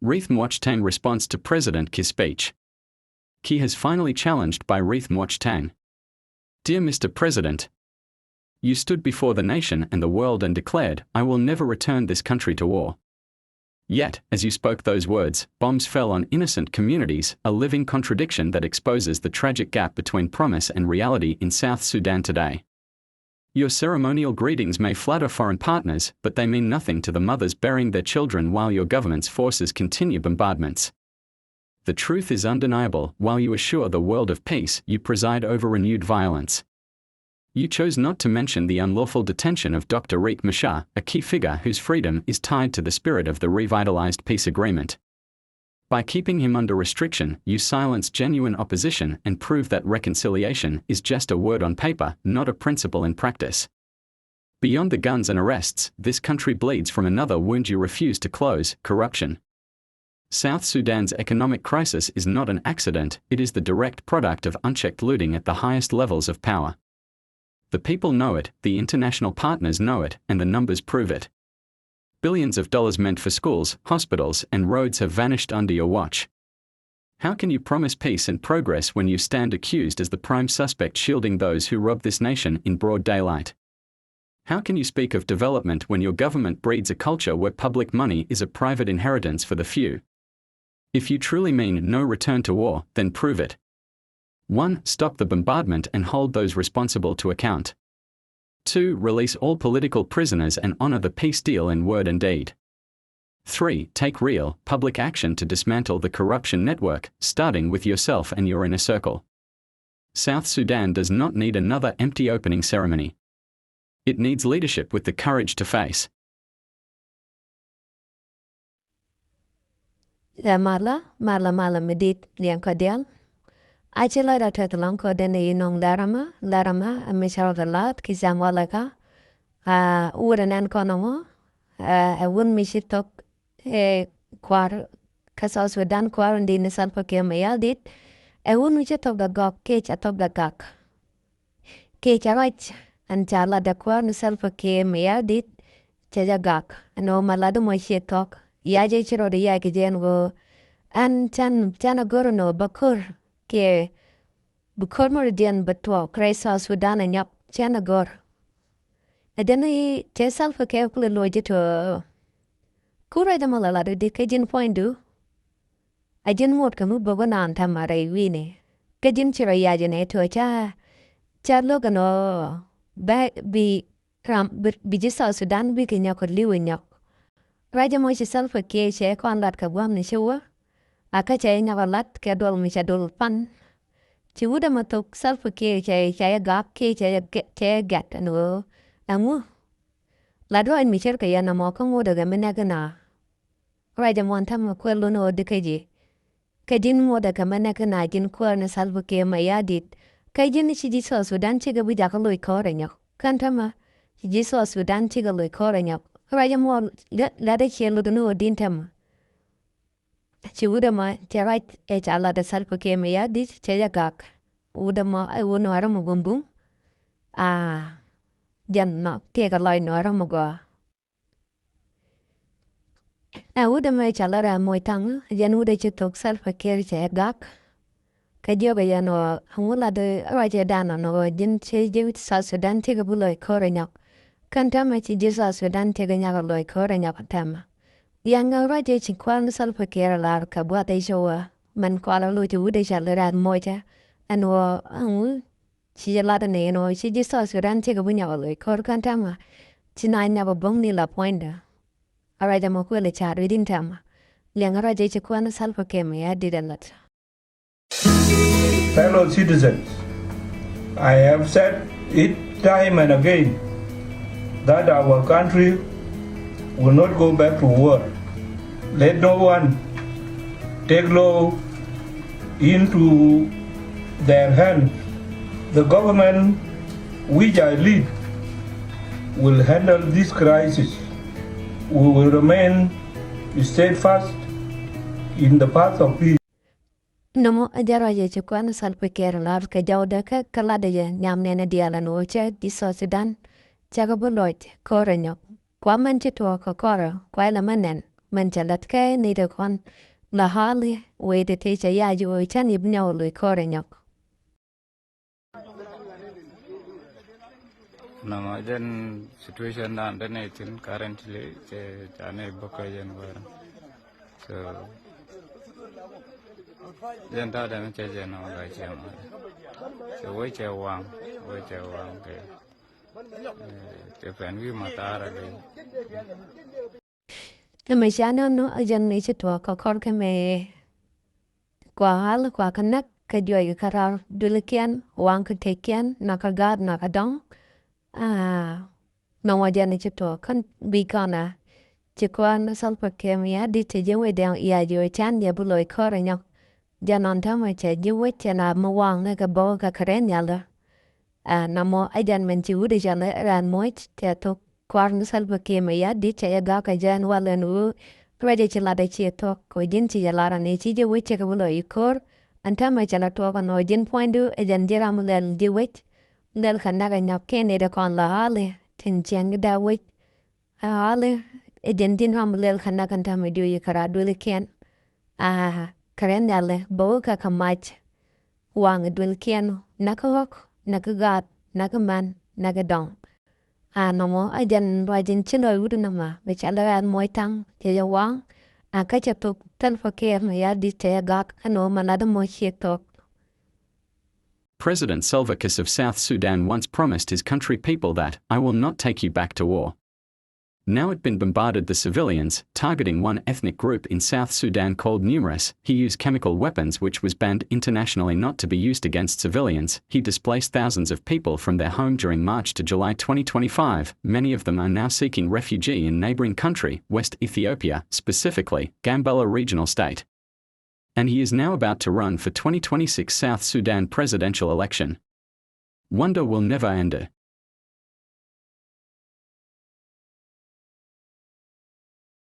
Reath Muoch Tang response to President Kiir's speech. Kiir has finally challenged by Reath Muoch Tang. Dear Mr. President, you stood before the nation and the world and declared, I will never return this country to war. Yet, as you spoke those words, bombs fell on innocent communities, a living contradiction that exposes the tragic gap between promise and reality in South Sudan today. Your ceremonial greetings may flatter foreign partners, but they mean nothing to the mothers burying their children while your government's forces continue bombardments. The truth is undeniable, while you assure the world of peace, you preside over renewed violence. You chose not to mention the unlawful detention of Dr. Reath Muoch, a key figure whose freedom is tied to the spirit of the revitalized peace agreement. By keeping him under restriction, you silence genuine opposition and prove that reconciliation is just a word on paper, not a principle in practice. Beyond the guns and arrests, this country bleeds from another wound you refuse to close: corruption. South Sudan's economic crisis is not an accident, it is the direct product of unchecked looting at the highest levels of power. The people know it, the international partners know it, and the numbers prove it. Billions of dollars meant for schools, hospitals, and roads have vanished under your watch. How can you promise peace and progress when you stand accused as the prime suspect shielding those who rob this nation in broad daylight? How can you speak of development when your government breeds a culture where public money is a private inheritance for the few? If you truly mean no return to war, then prove it. 1. Stop the bombardment and hold those responsible to account. 2. Release all political prisoners and honor the peace deal in word and deed. 3. Take real, public action to dismantle the corruption network, starting with yourself and your inner circle. South Sudan does not need another empty opening ceremony. It needs leadership with the courage to face. Marla medit liang kodial. Achela da tetalong ko dene inong larama amishar the lat kizam walaka uran konomo wun mishitok kwar kasos wedan kwar ndi ne Salva Kiir Mayardit wun mishitok da gok kech atop da gak kech right an chala da kwar ne Salva Kiir Mayardit chaja gak no malado mo shitok yaje chiro de ya kijen go an chana goro no bakur ke bukur moridian batwa South Sudan and yap chana gor adeni te Salva Kiir kule lojito kura da malala de kajin point do ajin mot kamu bagonan tamare wini kajin chiro yaje ne to cha logano ba bi ram bi South Sudan bi kenya ko liwinya raja mo Salva Kiir che kon lat ka bwam ni shuwa aka che nya lat ke dol mi dol pan ci wuda matok Salva Kiir che gap ke che gat no amu la do en mi cher ka yana mo ko ngoda ga menaga na raja mo tam ko lo no de keji kajin mo da ka menaga na jin ko na Salva Kiir Mayardit kajin ci South Sudan ci ga bu ja ko loy ko renya kan tama ci South Sudan ci ga loy ko renya raja mo la de che lo no din tam ci wuda ma ci right e ci ala da Salva Kiir Mayardit ci ja gak wuda ma ai wono ara mo bumbum jan na ke ga loy no ara mo go wuda ma ci ala ra mo tang jan wuda ci tok Salva Kiir ci gak ka joga ya no hula de raja dana no jin ci je South Sudan ci ga bu loy ko renya kan tama ci South Sudan ci ga nya loy ko renya tama yang raja ci kwan Salva Kiir lar ka buat ay showa man kwala lo ci wuda cha la moja anwo ci la da ne no ci South Sudan ci ga bunya lo ko kan tama ci na nya ba bong ni la poinda araja mo ko le cha ridin tama yang raja ci kwan Salva Kiir Mayardit lat. Fellow citizens, I have said it time and again that our country will not go back to war. Let no one take law into their hands. The government which I lead will handle this crisis. We will remain steadfast in the path of peace. Namo ajaraje ci kwan Salva Kiir lar ka jawda ka kalada je nyam nene diala no che di South Sudan chaga buloit korenyo kwa man ci to ko koro kwa la manen mình chả lật cái này được con là họ li về để thấy chạy ya rồi chân nhịp nhau lùi khó rồi nhóc Nama jen situation dan dene tin currently je jane bokayen war. So jen ta dan che jen no ga che ma. So we che wang ke. Te pen wi ma ta ra le. nhưng mà sáng nó ở dân này chỉ thuộc có con cái mẹ qua hal qua cái nấc cái đuôi cái cara đuôi kian wang cái thế kian nó cái gad nó cái đong nó mà dân này chỉ thuộc con bị con chỉ qua nó Salva Kiir Mayardit chỉ dễ dàng ia rồi chán ya bu lôi khó rồi nhóc dân on tham mà chỉ dễ chỉ là mua wang nó cái bao cái keren ya lo nó mà ai dân mình chỉ uống dân này ran muối chỉ thuộc qua nó Salva Kiir Mayardit chỉ ga cái dân wala nu Ready chỉ là để chỉ thuộc coi dân chỉ là ra này chỉ dễ chỉ cái bu lôi khó anh tham mà chỉ là thuộc con nói dân point du dân chỉ làm lên dễ lên khả năng cái nhóc kia này được con là hali tin chăng cái đau hali dân tin ham lên khả năng cái tham mà du cái đuôi kian karen dale bo ka kamach wang đuôi kian nakahok nakagat nakaman nakadong no mo ajan rajin chilo udu nama be chala Muoch Tang je wang ka chatuk Salva Kiir Mayardit te gak ano manada mo chitok. President Salva Kiir of South Sudan once promised his country people that, "I will not take you back to war." Now it been bombarded the civilians, targeting one ethnic group in South Sudan called Nuer. He used chemical weapons which was banned internationally not to be used against civilians. He displaced thousands of people from their home during March to July 2025. Many of them are now seeking refuge in neighboring country, West Ethiopia, specifically, Gambela Regional State. And he is now about to run for 2026 South Sudan presidential election. Wonder will never end.